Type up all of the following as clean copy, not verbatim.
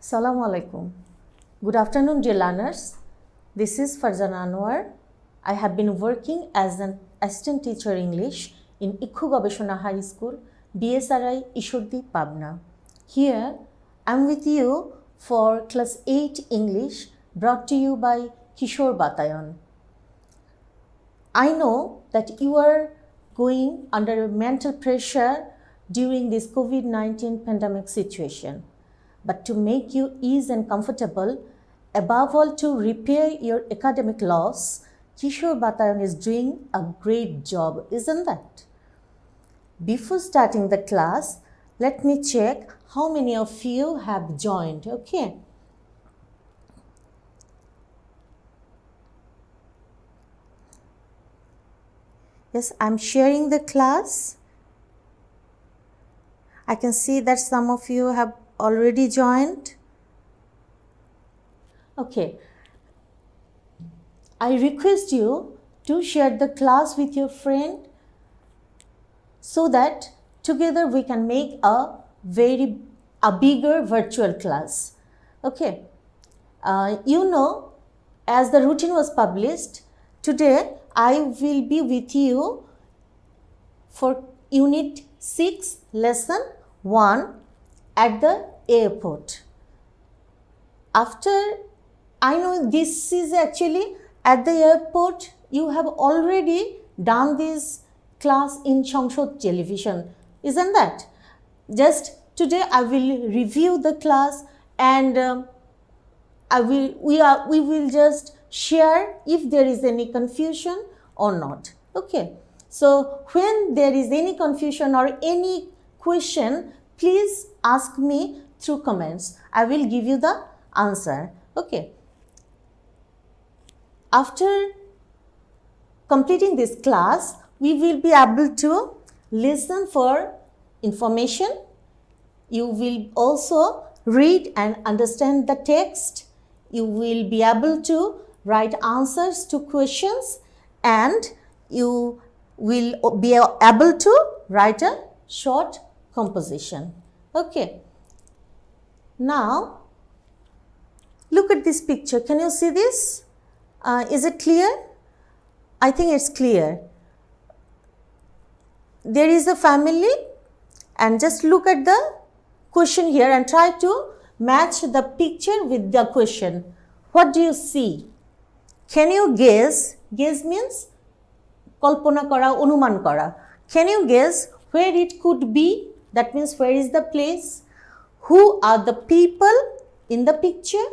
Assalamu alaikum. Good afternoon, dear learners. This is Farzana Anwar. I have been working as an assistant teacher English in Ikhu Gobeshona High School, BSRI Ishurdi, Pabna. Here, I am with you for class 8 English brought to you by Kishore Batayan. I know that you are going under mental pressure during this COVID-19 pandemic situation. But to make you ease and comfortable, above all to repair your academic loss, Kishore Batayan is doing a great job, isn't that? Before starting the class, let me check how many of you have joined, okay? Yes, I'm sharing the class. I can see that some of you have already joined. Okay. I request you to share the class with your friend so that together we can make a bigger virtual class. Okay. You know, as the routine was published, today I will be with you for Unit 6, Lesson 1 at the airport. After, I know this is actually at the airport, you have already done this class in Shongshod television, isn't that? Just today I will review the class and we will just share if there is any confusion or not. Okay. So when there is any confusion or any question, please ask me through comments. I will give you the answer. Okay. After completing this class, we will be able to listen for information. You will also read and understand the text. You will be able to write answers to questions and you will be able to write a short composition. Okay. Now, look at this picture. Can you see this? Is it clear? I think it's clear. There is a family and just look at the question here and try to match the picture with the question. What do you see? Can you guess? Guess means kalpana kara, anuman kara. Can you guess where it could be? That means where is the place? Who are the people in the picture?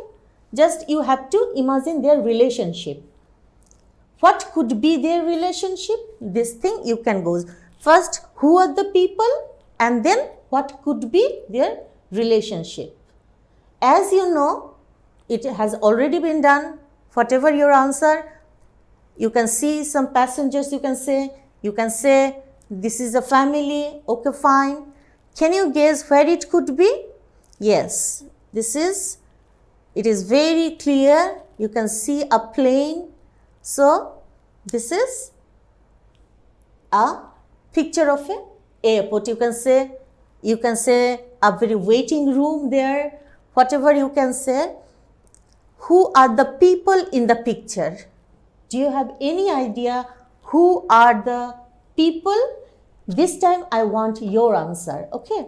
Just you have to imagine their relationship. What could be their relationship? This thing you can go. First, who are the people? And then what could be their relationship? As you know, it has already been done. Whatever your answer, you can see some passengers you can say this is a family, okay, fine. Can you guess where it could be? Yes, it is very clear. You can see a plane. So, this is a picture of an airport. You can say a very waiting room there, whatever you can say. Who are the people in the picture? Do you have any idea who are the people? This time I want your answer, okay?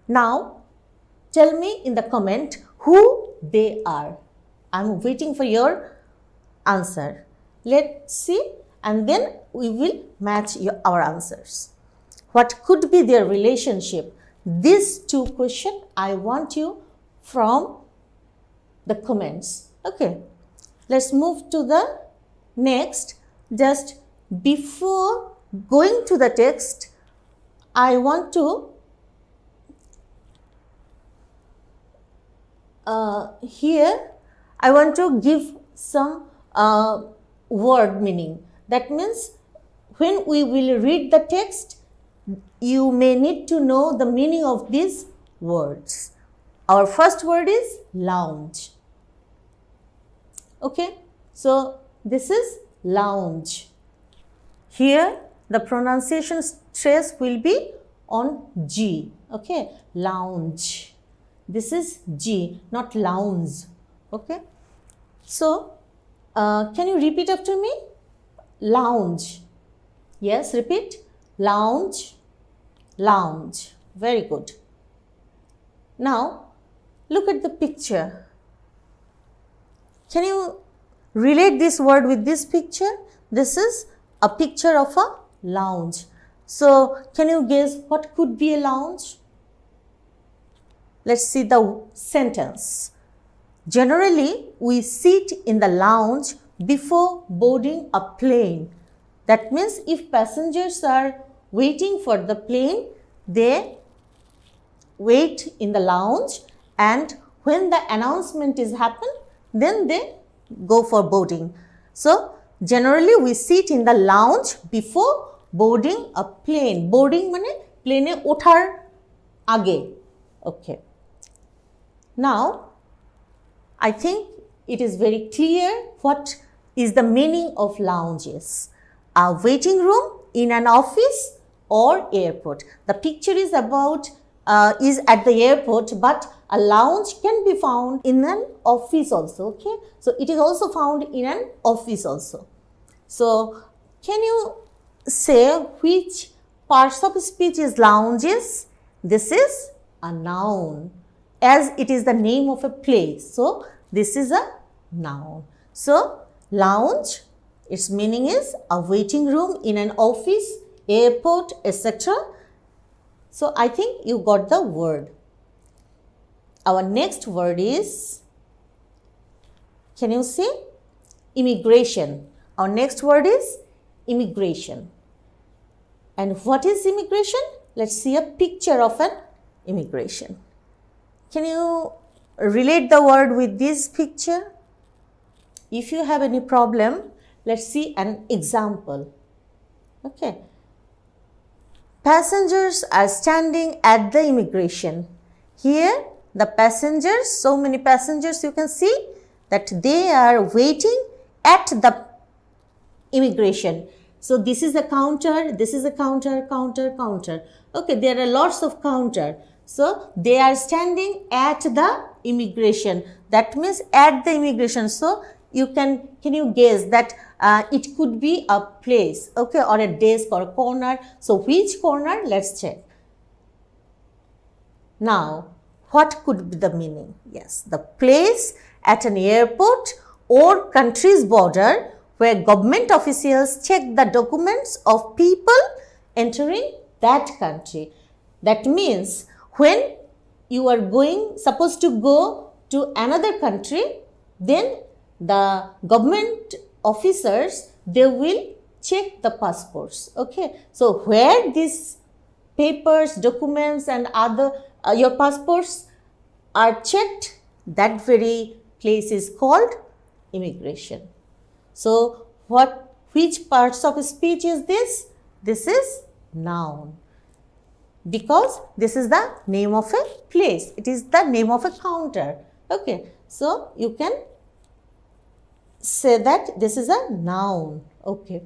Now, tell me in the comment who they are. I'm waiting for your answer. Let's see and then we will match our answers. What could be their relationship? These two questions I want you from the comments. Okay. Let's move to the next. Just before going to the text, I want to here I want to give some word meaning. That means when we will read the text, you may need to know the meaning of these words. Our first word is lounge. Okay, so this is lounge. Here the pronunciation stress will be on G. Okay, lounge. This is G, not lounge. Okay. So, can you repeat after me? Lounge. Yes, repeat. Lounge, lounge. Very good. Now, look at the picture. Can you relate this word with this picture? This is a picture of a lounge. So, can you guess what could be a lounge? Let's see the sentence. Generally, we sit in the lounge before boarding a plane. That means if passengers are waiting for the plane, they wait in the lounge, and when the announcement is happened, then they go for boarding. So, generally we sit in the lounge before boarding a plane. Boarding মানে plane এ ওঠার আগে. Okay. Now, I think it is very clear what is the meaning of lounges. A waiting room in an office or airport. The picture is about is at the airport, but a lounge can be found in an office also. Okay, so it is also found in an office also. So, can you say which parts of speech is lounges? This is a noun, as it is the name of a place. So, this is a noun. So, lounge, its meaning is a waiting room in an office, airport, etc. So, I think you got the word. Our next word is, can you say, immigration. Our next word is immigration. And what is immigration? Let's see a picture of an immigration. Can you relate the word with this picture? If you have any problem, let's see an example. Okay. Passengers are standing at the immigration. Here, the passengers, so many passengers you can see that they are waiting at the immigration. So, this is a counter, this is a counter, counter, counter. Okay, there are lots of counter. So, they are standing at the immigration. That means at the immigration. So, can you guess that it could be a place, okay, or a desk or a corner. So, which corner? Let's check. Now, what could be the meaning? Yes, the place at an airport or country's border where government officials check the documents of people entering that country. That means when you are supposed to go to another country, then the government officers, they will check the passports. Okay, so where these papers, documents and other your passports are checked, that very place is called immigration. So, which parts of speech is this? This is noun, because this is the name of a place. It is the name of a counter. Okay, so you can say that this is a noun. Okay.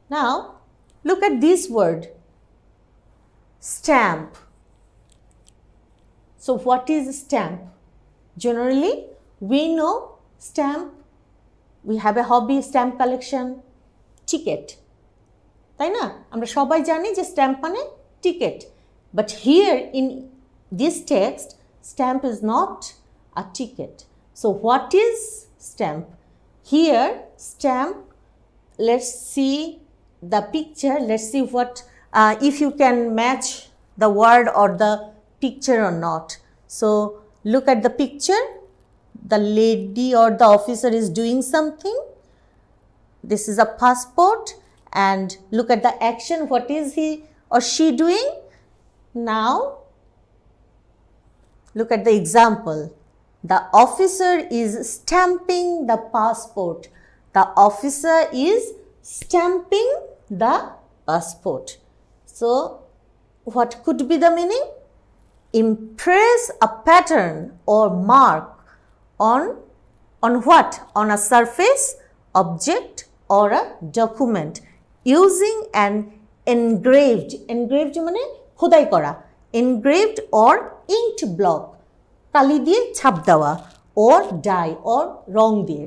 Now, look at this word, stamp. So, what is stamp? Generally, we know stamp. We have a hobby, stamp collection, ticket. তাই না? আমরা সবাই জানি যে stamp মানে ticket. But here in this text, stamp is not a ticket. So, what is stamp? Here, stamp, let's see the picture. Let's see what, if you can match the word or the picture or not. So, look at the picture. The lady or the officer is doing something. This is a passport, and look at the action. What is he or she doing? Now, look at the example. The officer is stamping the passport. The officer is stamping the passport. So, what could be the meaning? Impress a pattern or mark on what? On a surface, object or a document using an engraved মানে খোদাই করা, engraved or inked block. কালি দিয়ে ছাপ দেওয়া, or dye or রং দিয়ে.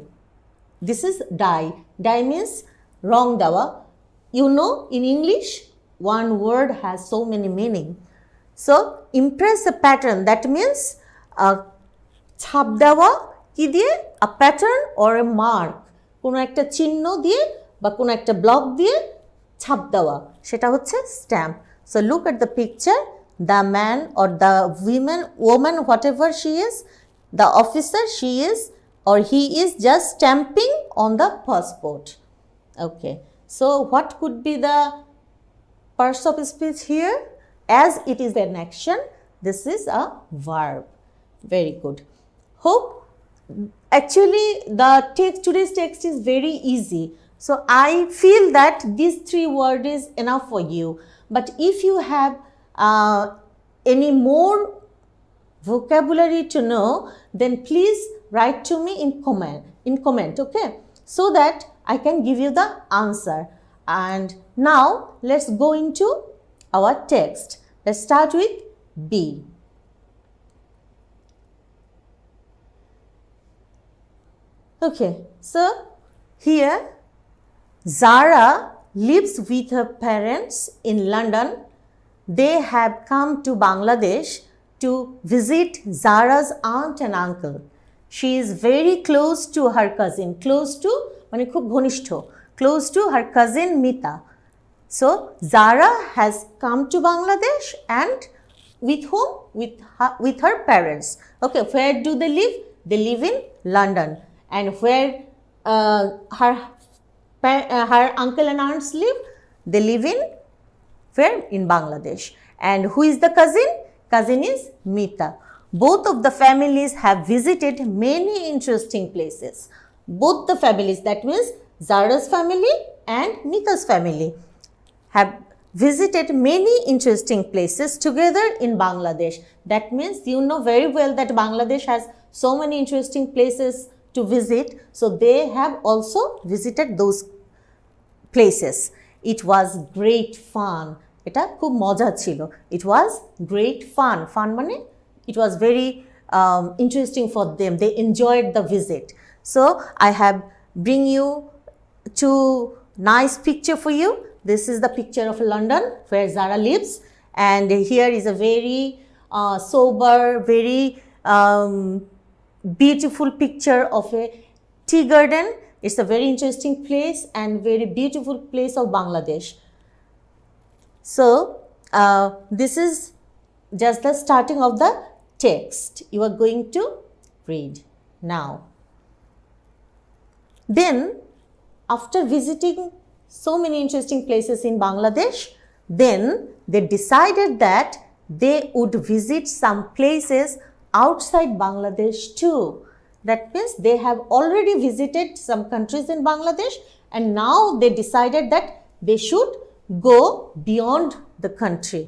This is dye. Dye means রং দেওয়া. You know, in English, one word has so many meaning. So, impress a pattern. That means ছাপ দেওয়া কি দিয়ে? A pattern or a mark. কোনো একটা চিহ্ন দিয়ে বা কোনো একটা ব্লক দিয়ে ছাপ দেওয়া, সেটা হচ্ছে stamp. So, look at the picture. The man or the woman, whatever she is, the officer, she is or he is just stamping on the passport. Okay. So, what could be the parts of speech here? As it is an action, this is a verb. Very good. Hope actually the today's text is very easy. So, I feel that these 3 words is enough for you. But if you have any more vocabulary to know, then please write to me in comment, okay, so that I can give you the answer. And now let's go into our text. Let's start with B. Okay, so here Zara lives with her parents in London. They have come to Bangladesh to visit Zara's aunt and uncle. She is very close to her cousin. Close to মানে খুব ঘনিষ্ঠ. Close to her cousin Mita. So Zara has come to Bangladesh and with whom? With her parents. Okay, where do they live? They live in London. And where her uncle and aunts live? They live in where? In Bangladesh. And who is the cousin? Cousin is Mita. Both of the families have visited many interesting places. Both the families, that means Zara's family and Mita's family, have visited many interesting places together in Bangladesh. That means you know very well that Bangladesh has so many interesting places to visit. So they have also visited those places. It was great fun. এটা খুব মজা ছিল. It was great fun. Fun মানে it was very interesting for them. They enjoyed the visit. So I have bring you 2 nice picture for you. This is the picture of London where Zara lives, and here is a very sober, very beautiful picture of a tea garden. It's a very interesting place and very beautiful place of Bangladesh. So, this is just the starting of the text. You are going to read now. Then, after visiting so many interesting places in Bangladesh, then they decided that they would visit some places outside Bangladesh too. That means they have already visited some countries in Bangladesh, and now they decided that they should go beyond the country.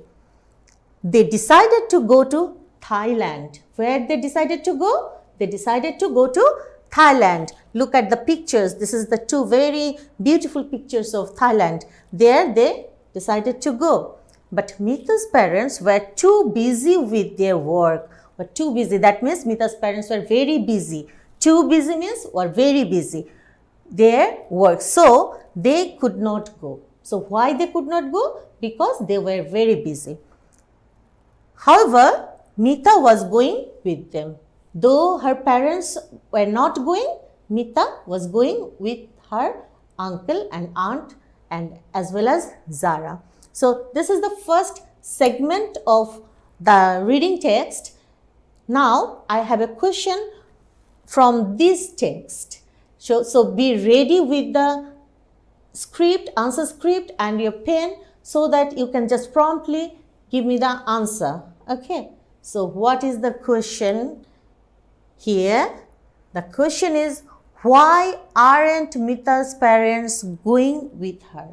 They decided to go to Thailand. Where they decided to go? They decided to go to Thailand. Look at the pictures. This is the 2 very beautiful pictures of Thailand. There they decided to go. But Mita's parents were too busy with their work. Were too busy. That means Mita's parents were very busy. Too busy means were very busy. Their work. So they could not go. So why they could not go? Because they were very busy. However, Mita was going with them. Though her parents were not going, Mita was going with her uncle and aunt and as well as Zara. So this is the first segment of the reading text. Now I have a question from this text. So be ready with the script, answer script and your pen so that you can just promptly give me the answer. Okay. So what is the question here? The question is, why aren't Mita's parents going with her?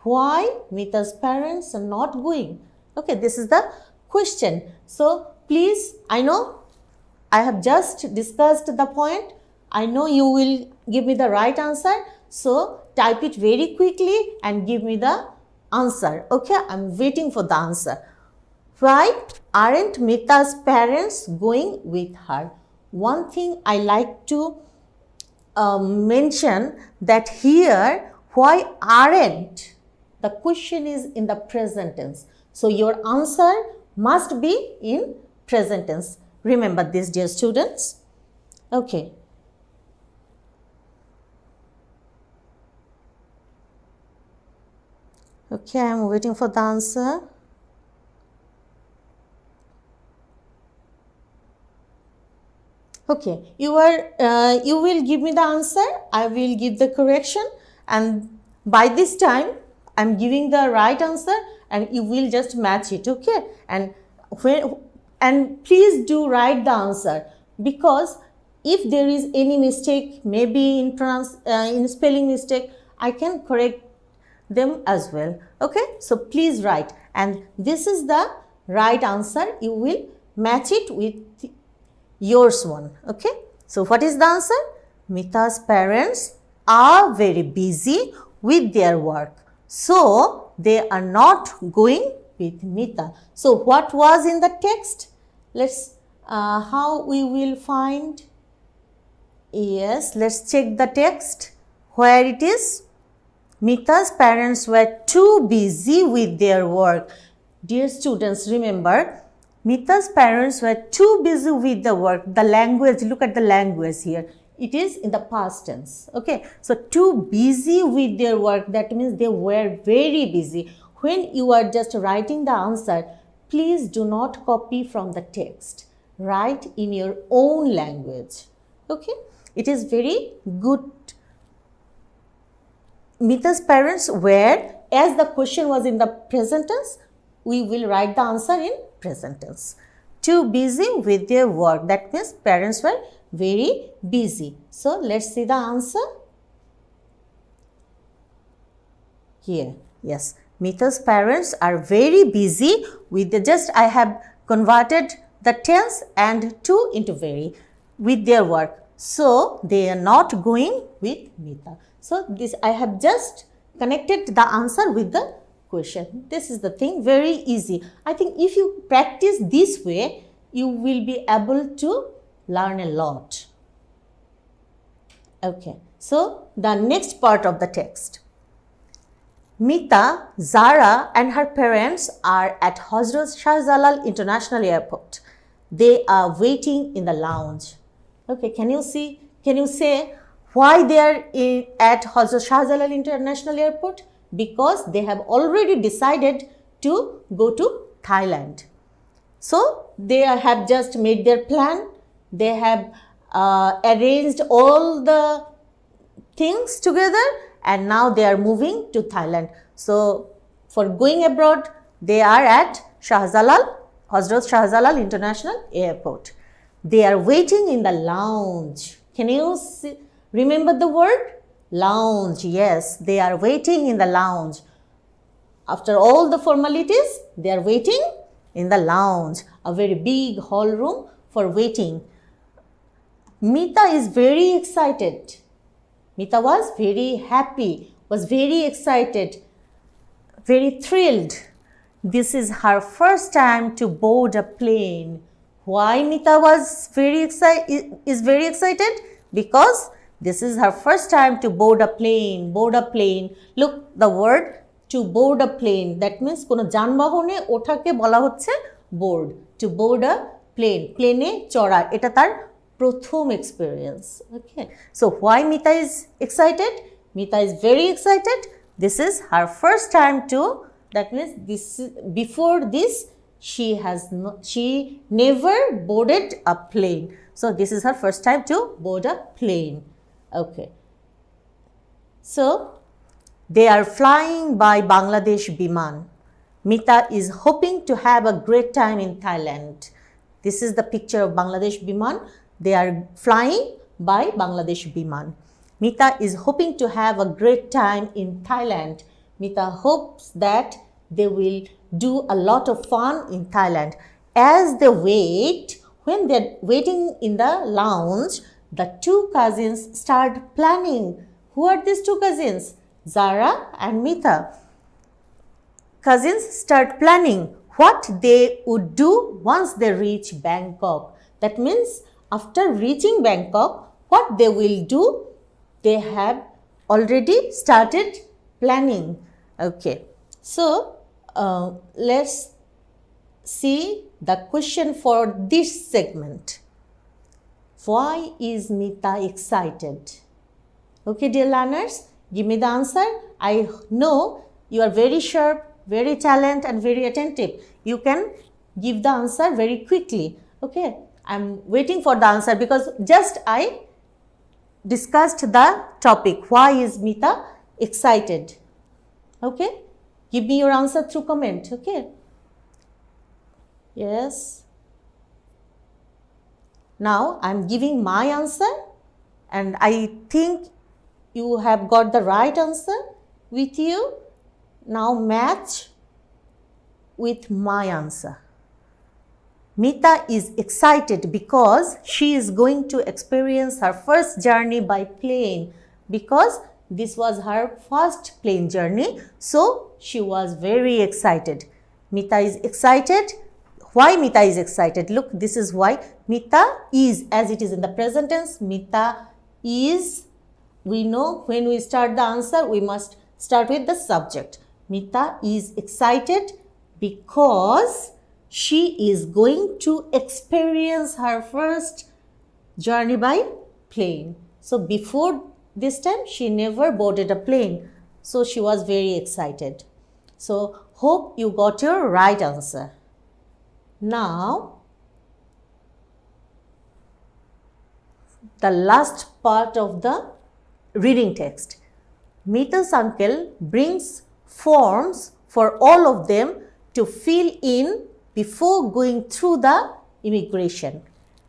Why Mita's parents are not going? Okay, this is the question. So please, I know I have just discussed the point. I know you will give me the right answer. So type it very quickly and give me the answer. Okay, I'm waiting for the answer. Why aren't Mita's parents going with her? One thing I like to mention that here, why aren't? The question is in the present tense. So your answer must be in present tense. Remember this, dear students. Okay. Okay, I am waiting for the answer. Okay, you will give me the answer, I will give the correction, and by this time I am giving the right answer and you will just match it, okay? And please do write the answer, because if there is any mistake, maybe in spelling mistake, I can correct them as well, okay? So please write, and this is the right answer, you will match it with yours one, okay? So what is the answer? Mita's parents are very busy with their work, so they are not going with Mita. So what was in the text? Let's how we will find? Yes, let's check the text where it is. Mita's parents were too busy with their work. Dear students, remember, Mita's parents were too busy with the work. The language, look at the language here. It is in the past tense. Okay. So, too busy with their work, that means they were very busy. When you are just writing the answer, please do not copy from the text. Write in your own language. Okay. It is very good. Mita's parents were, as the question was in the present tense, we will write the answer in present tense. Too busy with their work. That means parents were very busy. So let's see the answer. Here, yes. Mita's parents are very busy with the, just I have converted the tense and to into very, with their work. So they are not going with Mita. So this I have just connected the answer with the question. This is the thing, very easy. I think if you practice this way, you will be able to learn a lot. Okay, so the next part of the text. Mita, Zara and her parents are at Hazrat Shahjalal International Airport. They are waiting in the lounge. Okay, can you say why they are at Hazrat Shahjalal International Airport? Because they have already decided to go to Thailand. So they have just made their plan. They have arranged all the things together and now they are moving to Thailand. So for going abroad, they are at Hazrat Shahjalal International Airport. They are waiting in the lounge. Can you remember the word? Lounge, yes, they are waiting in the lounge. After all the formalities, they are waiting in the lounge, a very big hall room for waiting. Mita is very excited. Mita was very happy, was very excited, very thrilled. This is her first time to board a plane. Why Mita was very excited? Because this is her first time to board a plane. Board a plane. Look, the word to board a plane. That means kono janbahone othake bola hocche board. To board a plane. Plane chora. Eta tar prothom experience. Okay. So why Mita is excited? Mita is very excited. This is her first time to. That means before this she never boarded a plane. So this is her first time to board a plane. Okay. So they are flying by Bangladesh Biman. Mita is hoping to have a great time in Thailand. This is the picture of Bangladesh Biman. They are flying by Bangladesh Biman. Mita is hoping to have a great time in Thailand. Mita hopes that they will do a lot of fun in Thailand. As they wait, when they are waiting in the lounge, the two cousins start planning. Who are these two cousins? Zara and Mita. Cousins start planning what they would do once they reach Bangkok. That means after reaching Bangkok, what they will do, they have already started planning. Okay, so let's see the question for this segment. Why is Mita excited? Okay, dear learners, give me the answer. I know you are very sharp, very talented and very attentive. You can give the answer very quickly. Okay, I'm waiting for the answer because just I discussed the topic. Why is Mita excited? Okay, give me your answer through comment. Okay. Yes. Now I'm giving my answer and I think you have got the right answer with you. Now match with my answer. Mita is excited because she is going to experience her first journey by plane, because this was her first plane journey. So she was very excited. Mita is excited. Why Mita is excited? Look, this is why. Mita is, as it is in the present tense, Mita is, we know when we start the answer, we must start with the subject. Mita is excited because she is going to experience her first journey by plane. So before this time, she never boarded a plane. So she was very excited. So hope you got your right answer. Now, the last part of the reading text. Mita's uncle brings forms for all of them to fill in before going through the immigration.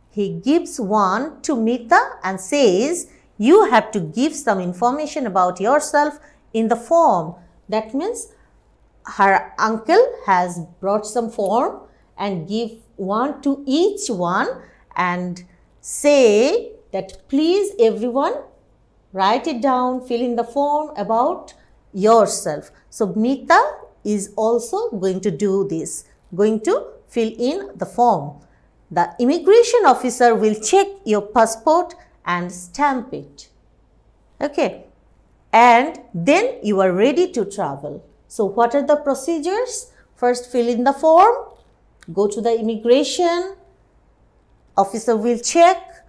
He gives one to Mita and says, you have to give some information about yourself in the form. That means her uncle has brought some form and give one to each one and say that please everyone write it down, fill in the form about yourself. So Mita is also going to do this, going to fill in the form. The immigration officer will check your passport and stamp it. Okay, and then you are ready to travel. So what are the procedures? First, fill in the form, go to the immigration officer will check.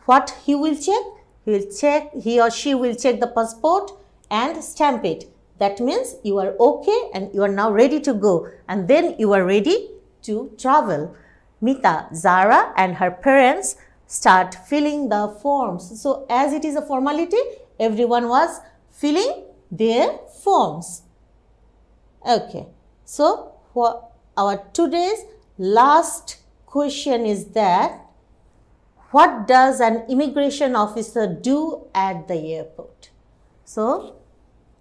What he will check? He or she will check the passport and stamp it. That means you are okay and you are now ready to go, and then you are ready to travel. Mita, Zara and her parents start filling the forms. So as it is a formality, everyone was filling their forms. Okay, so for our today's last question is that what does an immigration officer do at the airport? So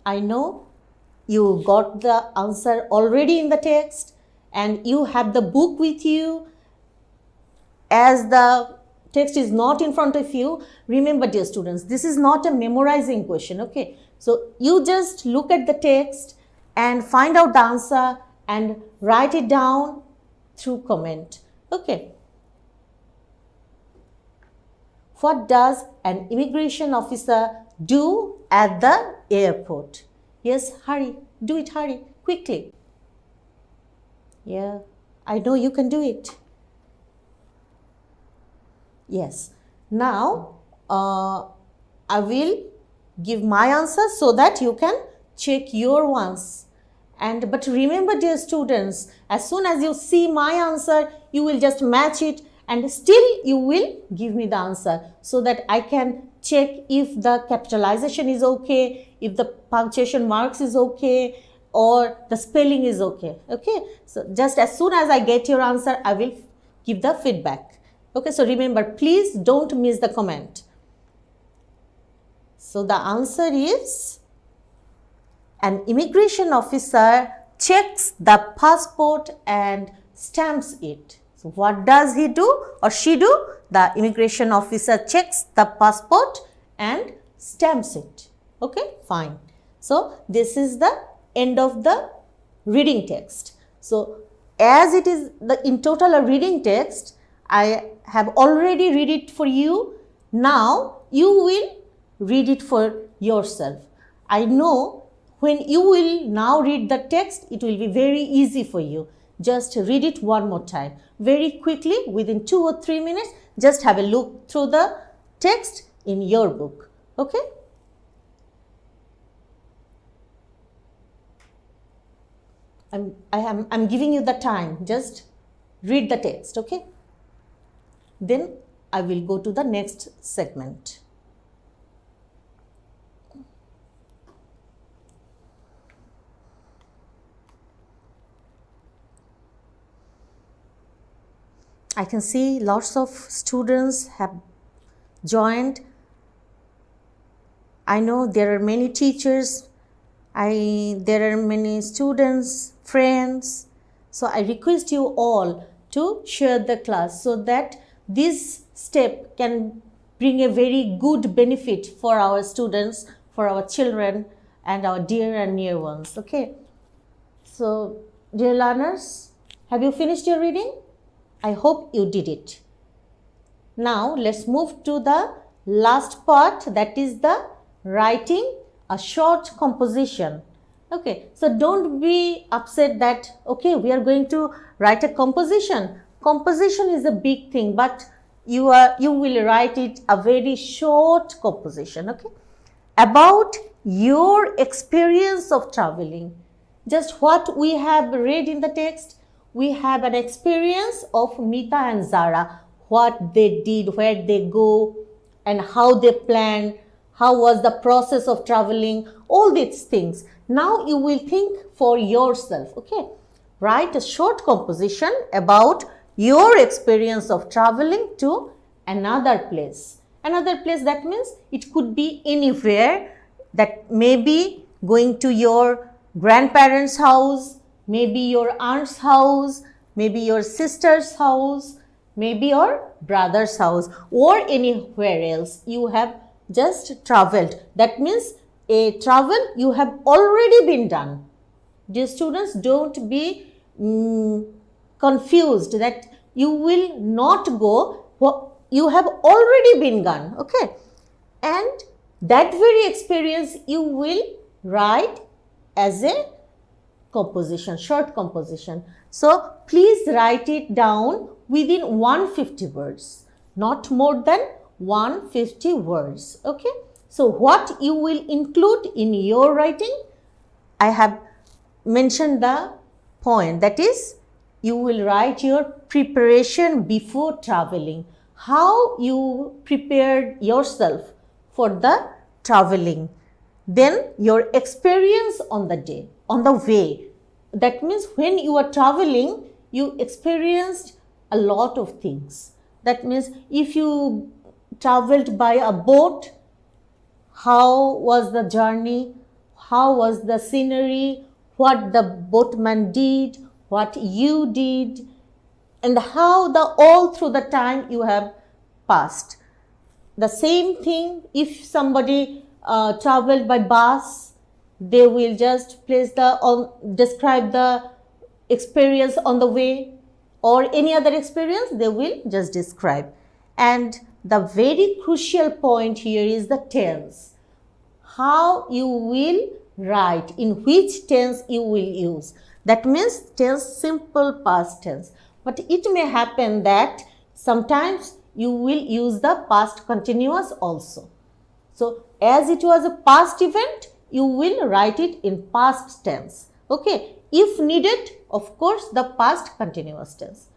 I know you got the answer already in the text and you have the book with you. As the text is not in front of you, remember dear students, this is not a memorizing question, okay? So you just look at the text and find out the answer and write it down through comment, okay? What does an immigration officer do at the airport? Yes, hurry, do it, hurry, quickly. Yeah, I know you can do it. Yes, now I will give my answer so that you can check your ones. But remember dear students, as soon as you see my answer, you will just match it and still you will give me the answer so that I can check if the capitalization is okay, if the punctuation marks is okay, or the spelling is okay. Okay, so just as soon as I get your answer, I will give the feedback. Okay, so remember, please don't miss the comment. So the answer is an immigration officer checks the passport and stamps it. So what does he do or she do? The immigration officer checks the passport and stamps it. Okay, fine. So this is the end of the reading text. So as it is in total a reading text, I have already read it for you. Now you will read it for yourself. I know when you will now read the text, it will be very easy for you. Just read it one more time. Very quickly, within 2 or 3 minutes, just have a look through the text in your book. Okay? I'm giving you the time. Just read the text, okay? Then I will go to the next segment. I can see lots of students have joined. I know there are many teachers, there are many students, friends. So I request you all to share the class so that this step can bring a very good benefit for our students, for our children and our dear and near ones. Okay. So dear learners, have you finished your reading? I hope you did it. Now let's move to the last part, that is the writing a short composition. Okay, so don't be upset that, okay, we are going to write a composition. Composition is a big thing, but you will write it a very short composition, okay? About your experience of traveling. Just what we have read in the text, we have an experience of Mita and Zara, what they did, where they go, and how they planned, how was the process of traveling, all these things. Now you will think for yourself, okay? Write a short composition about your experience of traveling to another place. Another place, that means it could be anywhere, that may be going to your grandparents' house, maybe your aunt's house, maybe your sister's house, maybe your brother's house, or anywhere else you have just traveled. That means a travel you have already been done. Dear students, don't be confused that you will not go, you have already been gone, okay? And that very experience you will write as a composition, short composition. So please write it down within 150 words, not more than 150 words, okay? So what you will include in your writing, I have mentioned the point, that is, you will write your preparation before traveling, how you prepared yourself for the traveling, then your experience on the day, on the way. That means when you are traveling, you experienced a lot of things. That means if you traveled by a boat, how was the journey, how was the scenery, what the boatman did, what you did, and how all through the time you have passed. The same thing if somebody traveled by bus, they will just describe the experience on the way, or any other experience they will just describe. And the very crucial point here is the tense. How you will write, in which tense you will use. That means tense, simple past tense. But it may happen that sometimes you will use the past continuous also. So as it was a past event, you will write it in past tense. Okay. If needed, of course, the past continuous tense.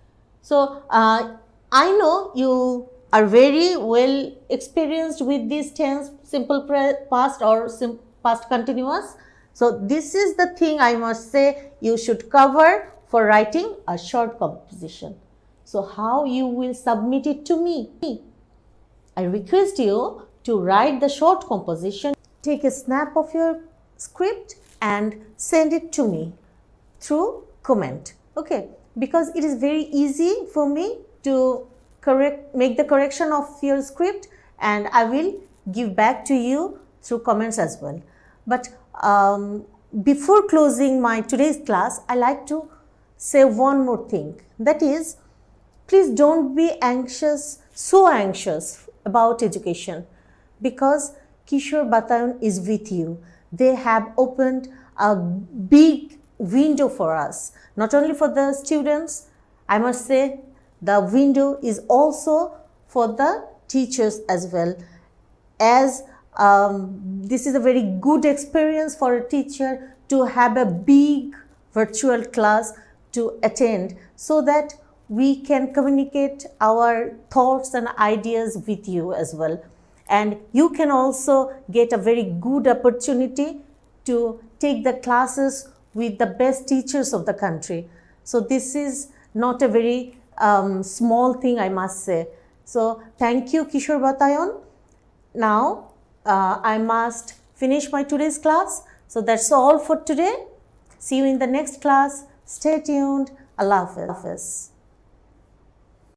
So I know you are very well experienced with this tense, simple past or past continuous. So this is the thing I must say you should cover for writing a short composition. So how you will submit it to me? I request you to write the short composition. Take a snap of your script and send it to me through comment. Okay, because it is very easy for me to make the correction of your script, and I will give back to you through comments as well. But before closing my today's class, I like to say one more thing. That is, please don't be so anxious about education, because Kishore Batayan is with you. They have opened a big window for us, not only for the students. I must say the window is also for the teachers as well, as this is a very good experience for a teacher to have a big virtual class to attend, so that we can communicate our thoughts and ideas with you as well. And you can also get a very good opportunity to take the classes with the best teachers of the country. So this is not a very small thing, I must say. So thank you, Kishore Batayan. Now I must finish my today's class. So that's all for today. See you in the next class. Stay tuned. Allah Hafiz.